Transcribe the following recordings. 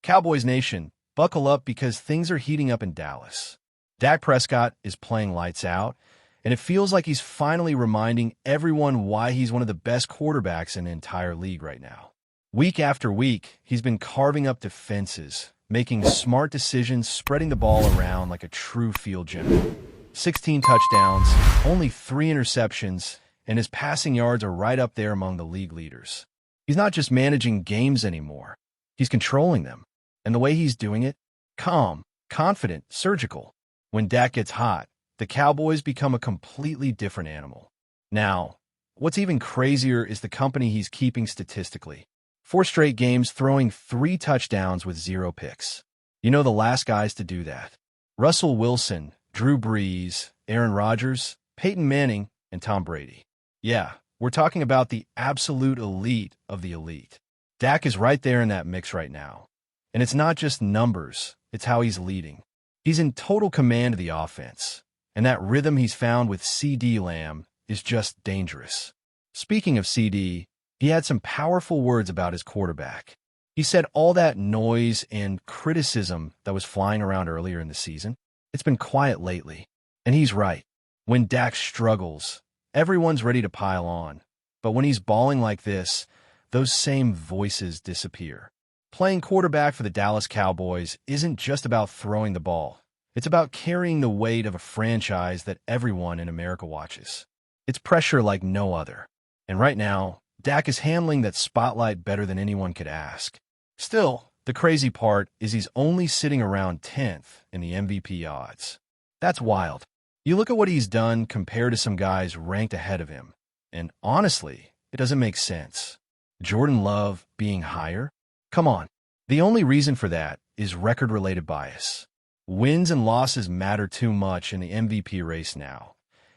Cowboys Nation, buckle up because things are heating up in Dallas. Dak Prescott is playing lights out, and it feels like he's finally reminding everyone why he's one of the best quarterbacks in the entire league right now. Week after week, he's been carving up defenses, making smart decisions, spreading the ball around like a true field general. 16 touchdowns, only 3 interceptions, and his passing yards are right up there among the league leaders. He's not just managing games anymore. He's controlling them. And the way he's doing it, calm, confident, surgical. When Dak gets hot, the Cowboys become a completely different animal. Now, what's even crazier is the company he's keeping statistically. 4 straight games throwing 3 touchdowns with 0 picks. You know the last guys to do that. Russell Wilson, Drew Brees, Aaron Rodgers, Peyton Manning, and Tom Brady. Yeah, we're talking about the absolute elite of the elite. Dak is right there in that mix right now. And it's not just numbers, it's how he's leading. He's in total command of the offense, and that rhythm he's found with CD Lamb is just dangerous. Speaking of CD, he had some powerful words about his quarterback. He said all that noise and criticism that was flying around earlier in the season, it's been quiet lately. And he's right. When Dak struggles, everyone's ready to pile on. But when he's balling like this, those same voices disappear. Playing quarterback for the Dallas Cowboys isn't just about throwing the ball. It's about carrying the weight of a franchise that everyone in America watches. It's pressure like no other. And right now, Dak is handling that spotlight better than anyone could ask. Still, the crazy part is he's only sitting around 10th in the MVP odds. That's wild. You look at what he's done compared to some guys ranked ahead of him, and honestly, it doesn't make sense. Jordan Love being higher? Come on. The only reason for that is record-related bias. Wins and losses matter too much in the MVP race now,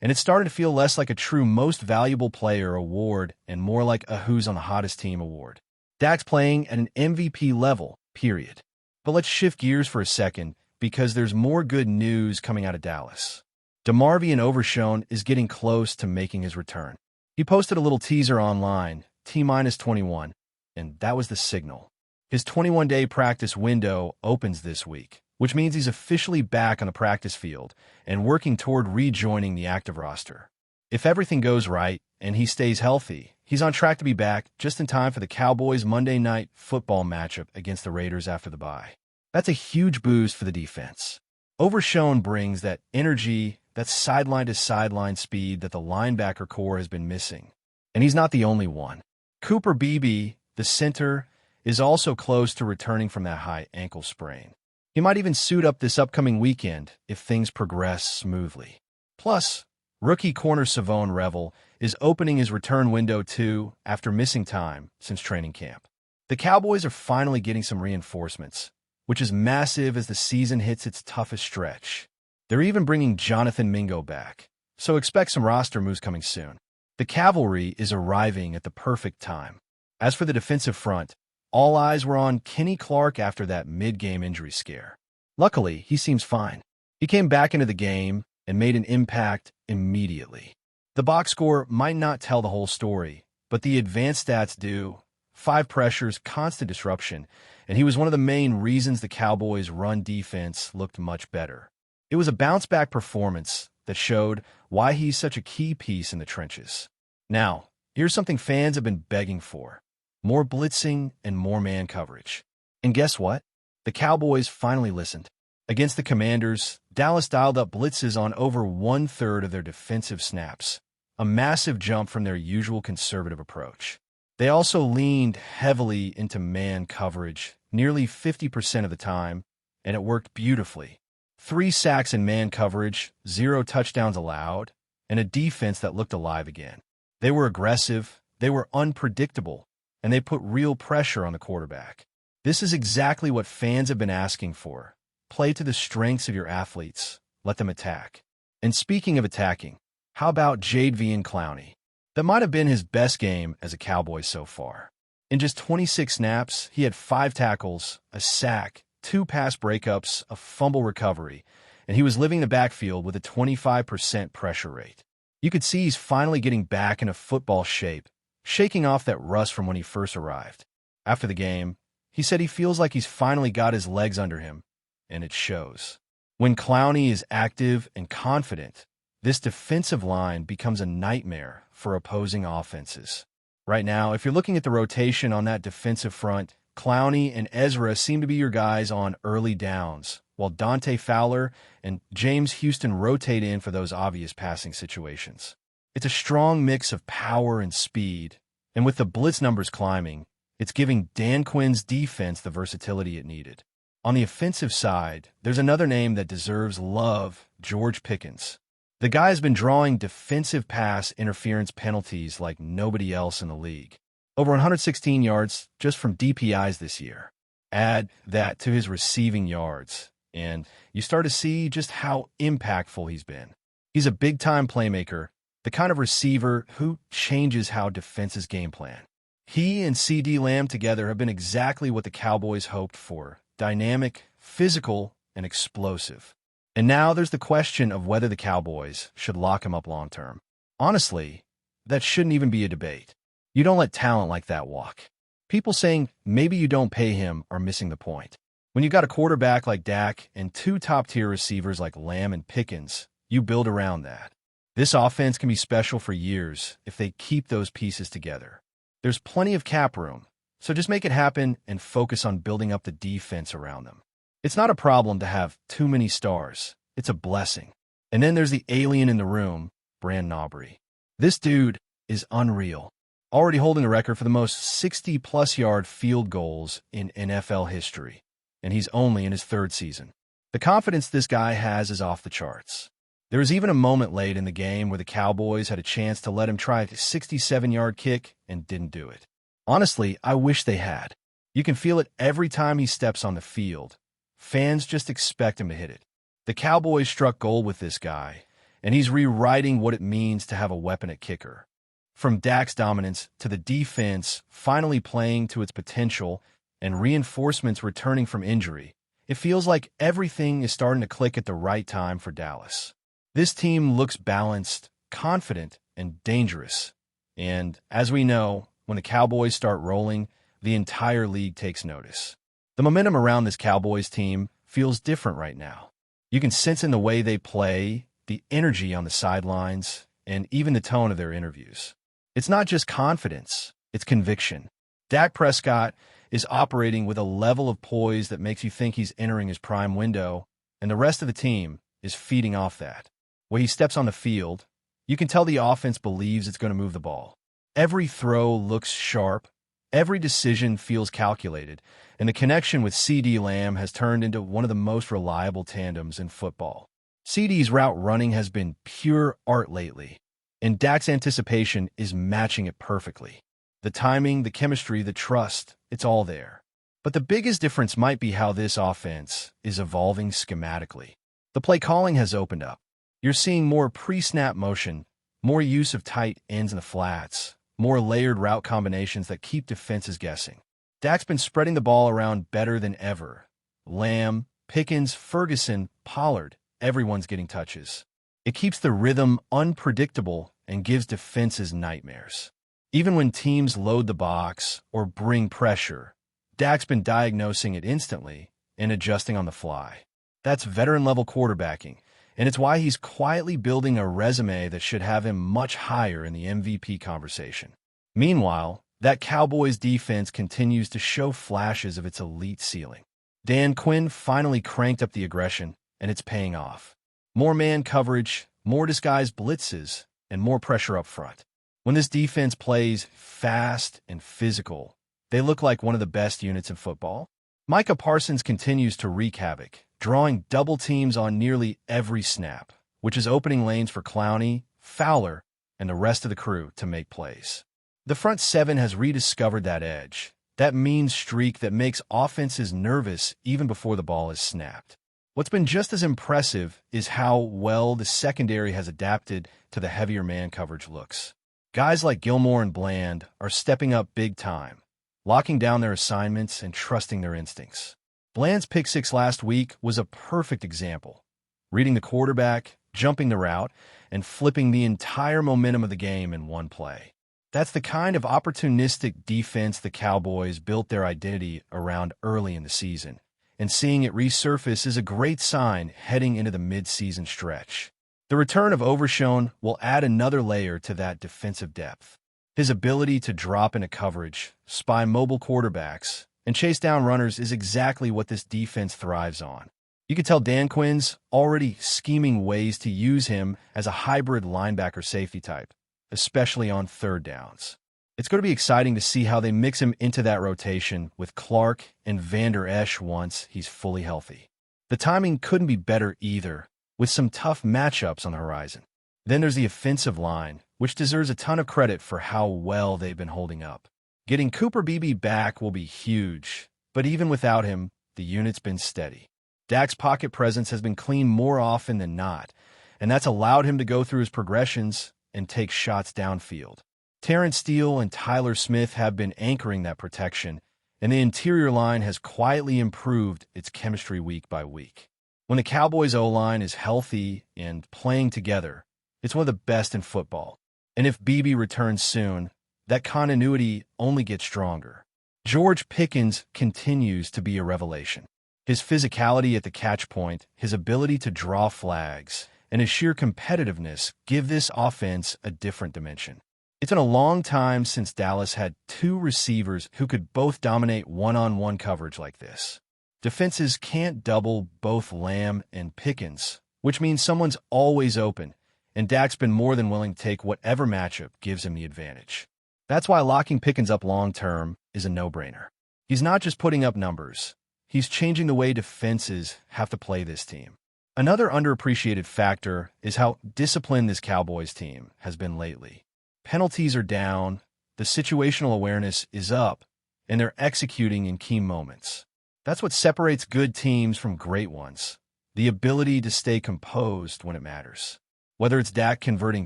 and it's starting to feel less like a true most valuable player award and more like a who's on the hottest team award. Dak's playing at an MVP level, period. But let's shift gears for a second because there's more good news coming out of Dallas. DeMarvion Overshown is getting close to making his return. He posted a little teaser online, T-minus 21, and that was the signal. His 21-day practice window opens this week, which means he's officially back on the practice field and working toward rejoining the active roster. If everything goes right and he stays healthy, he's on track to be back just in time for the Cowboys' Monday Night Football matchup against the Raiders after the bye. That's a huge boost for the defense. Overshown brings that energy, that sideline-to-sideline speed that the linebacker core has been missing. And he's not the only one. Cooper Beebe, the center, is also close to returning from that high ankle sprain. He might even suit up this upcoming weekend if things progress smoothly. Plus, rookie corner Savone Revel is opening his return window too after missing time since training camp. The Cowboys are finally getting some reinforcements, which is massive as the season hits its toughest stretch. They're even bringing Jonathan Mingo back, so expect some roster moves coming soon. The cavalry is arriving at the perfect time. As for the defensive front, all eyes were on Kenny Clark after that mid-game injury scare. Luckily, he seems fine. He came back into the game and made an impact immediately. The box score might not tell the whole story, but the advanced stats do. 5 pressures, constant disruption, and he was one of the main reasons the Cowboys' run defense looked much better. It was a bounce-back performance that showed why he's such a key piece in the trenches. Now, here's something fans have been begging for. More blitzing and more man coverage. And guess what? The Cowboys finally listened. Against the Commanders, Dallas dialed up blitzes on over 1/3 of their defensive snaps, a massive jump from their usual conservative approach. They also leaned heavily into man coverage, nearly 50% of the time, and it worked beautifully. 3 sacks in man coverage, 0 touchdowns allowed, and a defense that looked alive again. They were aggressive, they were unpredictable, and they put real pressure on the quarterback. This is exactly what fans have been asking for. Play to the strengths of your athletes. Let them attack. And speaking of attacking, how about Jadeveon Clowney? That might have been his best game as a Cowboy so far. In just 26 snaps, he had 5 tackles, a sack, 2 pass breakups, a fumble recovery, and he was living the backfield with a 25% pressure rate. You could see he's finally getting back into football shape, shaking off that rust from when he first arrived. After the game, He said he feels like he's finally got his legs under him, and it shows. When Clowney is active and confident, this defensive line becomes a nightmare for opposing offenses. Right now, if you're looking at the rotation on that defensive front, Clowney and Ezra seem to be your guys on early downs, while Dante Fowler and James Houston rotate in for those obvious passing situations. It's a strong mix of power and speed, and with the blitz numbers climbing, it's giving Dan Quinn's defense the versatility it needed. On the offensive side, there's another name that deserves love, George Pickens. The guy has been drawing defensive pass interference penalties like nobody else in the league. Over 116 yards just from DPIs this year. Add that to his receiving yards, and you start to see just how impactful he's been. He's a big-time playmaker, the kind of receiver who changes how defenses game plan. He and CeeDee Lamb together have been exactly what the Cowboys hoped for: dynamic, physical, and explosive. And now there's the question of whether the Cowboys should lock him up long-term. Honestly, that shouldn't even be a debate. You don't let talent like that walk. People saying maybe you don't pay him are missing the point. When you got a quarterback like Dak and two top-tier receivers like Lamb and Pickens, you build around that. This offense can be special for years if they keep those pieces together. There's plenty of cap room, so just make it happen and focus on building up the defense around them. It's not a problem to have too many stars. It's a blessing. And then there's the alien in the room, Brandon Aubrey. This dude is unreal. Already holding the record for the most 60-plus-yard field goals in NFL history, and he's only in his third season. The confidence this guy has is off the charts. There was even a moment late in the game where the Cowboys had a chance to let him try a 67-yard kick and didn't do it. Honestly, I wish they had. You can feel it every time he steps on the field. Fans just expect him to hit it. The Cowboys struck gold with this guy, and he's rewriting what it means to have a weapon at kicker. From Dak's dominance to the defense finally playing to its potential and reinforcements returning from injury, it feels like everything is starting to click at the right time for Dallas. This team looks balanced, confident, and dangerous. And as we know, when the Cowboys start rolling, the entire league takes notice. The momentum around this Cowboys team feels different right now. You can sense in the way they play, the energy on the sidelines, and even the tone of their interviews. It's not just confidence, it's conviction. Dak Prescott is operating with a level of poise that makes you think he's entering his prime window, and the rest of the team is feeding off that. When he steps on the field, you can tell the offense believes it's going to move the ball. Every throw looks sharp, every decision feels calculated, and the connection with CeeDee Lamb has turned into one of the most reliable tandems in football. CeeDee's route running has been pure art lately, and Dak's anticipation is matching it perfectly. The timing, the chemistry, the trust, it's all there. But the biggest difference might be how this offense is evolving schematically. The play calling has opened up. You're seeing more pre-snap motion, more use of tight ends in the flats, more layered route combinations that keep defenses guessing. Dak's been spreading the ball around better than ever. Lamb, Pickens, Ferguson, Pollard, everyone's getting touches. It keeps the rhythm unpredictable and gives defenses nightmares. Even when teams load the box or bring pressure, Dak's been diagnosing it instantly and adjusting on the fly. That's veteran-level quarterbacking, and it's why he's quietly building a resume that should have him much higher in the MVP conversation. Meanwhile, that Cowboys defense continues to show flashes of its elite ceiling. Dan Quinn finally cranked up the aggression, and it's paying off. More man coverage, more disguised blitzes, and more pressure up front. When this defense plays fast and physical, they look like one of the best units in football. Micah Parsons continues to wreak havoc, drawing double teams on nearly every snap, which is opening lanes for Clowney, Fowler, and the rest of the crew to make plays. The front seven has rediscovered that edge, that mean streak that makes offenses nervous even before the ball is snapped. What's been just as impressive is how well the secondary has adapted to the heavier man coverage looks. Guys like Gilmore and Bland are stepping up big time, locking down their assignments and trusting their instincts. Bland's pick six last week was a perfect example, reading the quarterback, jumping the route, and flipping the entire momentum of the game in one play. That's the kind of opportunistic defense the Cowboys built their identity around early in the season, and seeing it resurface is a great sign heading into the mid-season stretch. The return of Overshown will add another layer to that defensive depth. His ability to drop into coverage, spy mobile quarterbacks, and chase down runners is exactly what this defense thrives on. You can tell Dan Quinn's already scheming ways to use him as a hybrid linebacker safety type, especially on third downs. It's going to be exciting to see how they mix him into that rotation with Clark and Van Der Esch once he's fully healthy. The timing couldn't be better either, with some tough matchups on the horizon. Then there's the offensive line, which deserves a ton of credit for how well they've been holding up. Getting Cooper Beebe back will be huge, but even without him, the unit's been steady. Dak's pocket presence has been clean more often than not, and that's allowed him to go through his progressions and take shots downfield. Terrence Steele and Tyler Smith have been anchoring that protection, and the interior line has quietly improved its chemistry week by week. When the Cowboys' O-line is healthy and playing together, it's one of the best in football. And if Beebe returns soon, that continuity only gets stronger. George Pickens continues to be a revelation. His physicality at the catch point, his ability to draw flags, and his sheer competitiveness give this offense a different dimension. It's been a long time since Dallas had two receivers who could both dominate one-on-one coverage like this. Defenses can't double both Lamb and Pickens, which means someone's always open, and Dak's been more than willing to take whatever matchup gives him the advantage. That's why locking Pickens up long-term is a no-brainer. He's not just putting up numbers. He's changing the way defenses have to play this team. Another underappreciated factor is how disciplined this Cowboys team has been lately. Penalties are down, the situational awareness is up, and they're executing in key moments. That's what separates good teams from great ones, the ability to stay composed when it matters. Whether it's Dak converting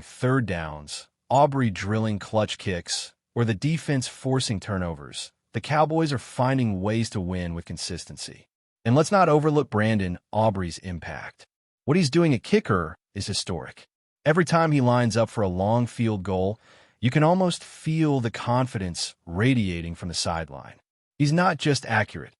third downs, Aubrey drilling clutch kicks, or the defense forcing turnovers, the Cowboys are finding ways to win with consistency. And let's not overlook Brandon Aubrey's impact. What he's doing at kicker is historic. Every time he lines up for a long field goal, you can almost feel the confidence radiating from the sideline. He's not just accurate.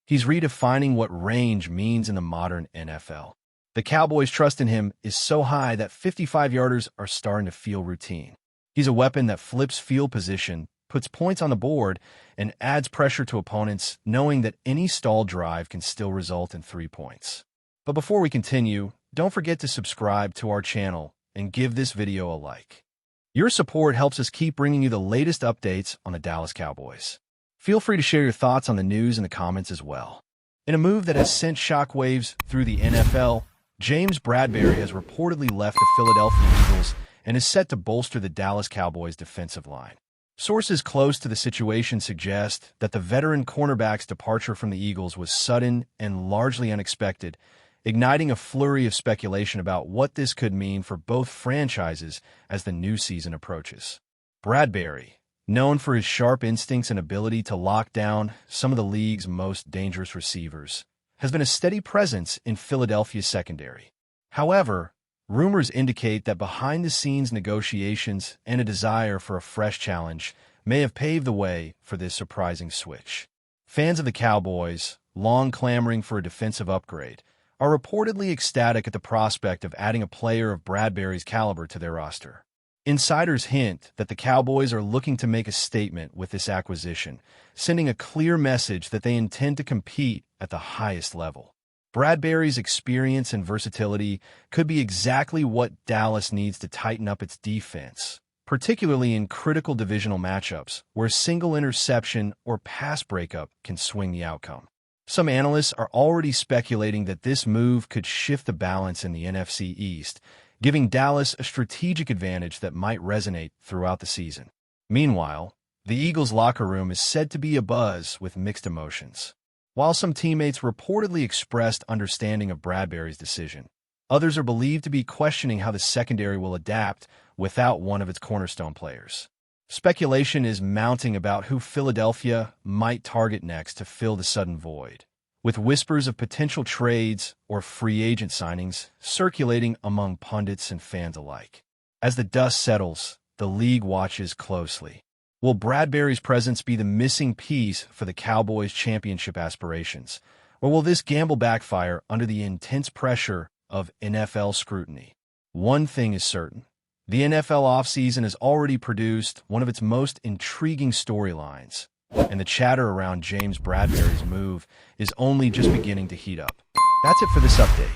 He's redefining what range means in the modern NFL. The Cowboys' trust in him is so high that 55-yarders are starting to feel routine. He's a weapon that flips field position, puts points on the board, and adds pressure to opponents, knowing that any stalled drive can still result in 3 points. But before we continue, don't forget to subscribe to our channel and give this video a like. Your support helps us keep bringing you the latest updates on the Dallas Cowboys. Feel free to share your thoughts on the news in the comments as well. In a move that has sent shockwaves through the NFL, James Bradberry has reportedly left the Philadelphia Eagles and is set to bolster the Dallas Cowboys' defensive line. Sources close to the situation suggest that the veteran cornerback's departure from the Eagles was sudden and largely unexpected, igniting a flurry of speculation about what this could mean for both franchises as the new season approaches. Bradberry, known for his sharp instincts and ability to lock down some of the league's most dangerous receivers, has been a steady presence in Philadelphia's secondary. However, rumors indicate that behind-the-scenes negotiations and a desire for a fresh challenge may have paved the way for this surprising switch. Fans of the Cowboys, long clamoring for a defensive upgrade, are reportedly ecstatic at the prospect of adding a player of Bradberry's caliber to their roster. Insiders hint that the Cowboys are looking to make a statement with this acquisition, sending a clear message that they intend to compete at the highest level. Bradberry's experience and versatility could be exactly what Dallas needs to tighten up its defense, particularly in critical divisional matchups where a single interception or pass breakup can swing the outcome. Some analysts are already speculating that this move could shift the balance in the NFC East, giving Dallas a strategic advantage that might resonate throughout the season. Meanwhile, the Eagles' locker room is said to be abuzz with mixed emotions. While some teammates reportedly expressed understanding of Bradberry's decision, others are believed to be questioning how the secondary will adapt without one of its cornerstone players. Speculation is mounting about who Philadelphia might target next to fill the sudden void, with whispers of potential trades or free agent signings circulating among pundits and fans alike. As the dust settles, the league watches closely. Will Bradberry's presence be the missing piece for the Cowboys' championship aspirations? Or will this gamble backfire under the intense pressure of NFL scrutiny? One thing is certain. The NFL offseason has already produced one of its most intriguing storylines, and the chatter around James Bradberry's move is only just beginning to heat up. That's it for this update.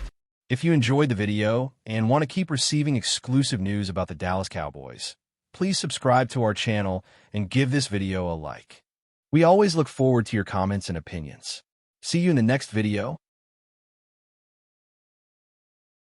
If you enjoyed the video and want to keep receiving exclusive news about the Dallas Cowboys, please subscribe to our channel and give this video a like. We always look forward to your comments and opinions. See you in the next video.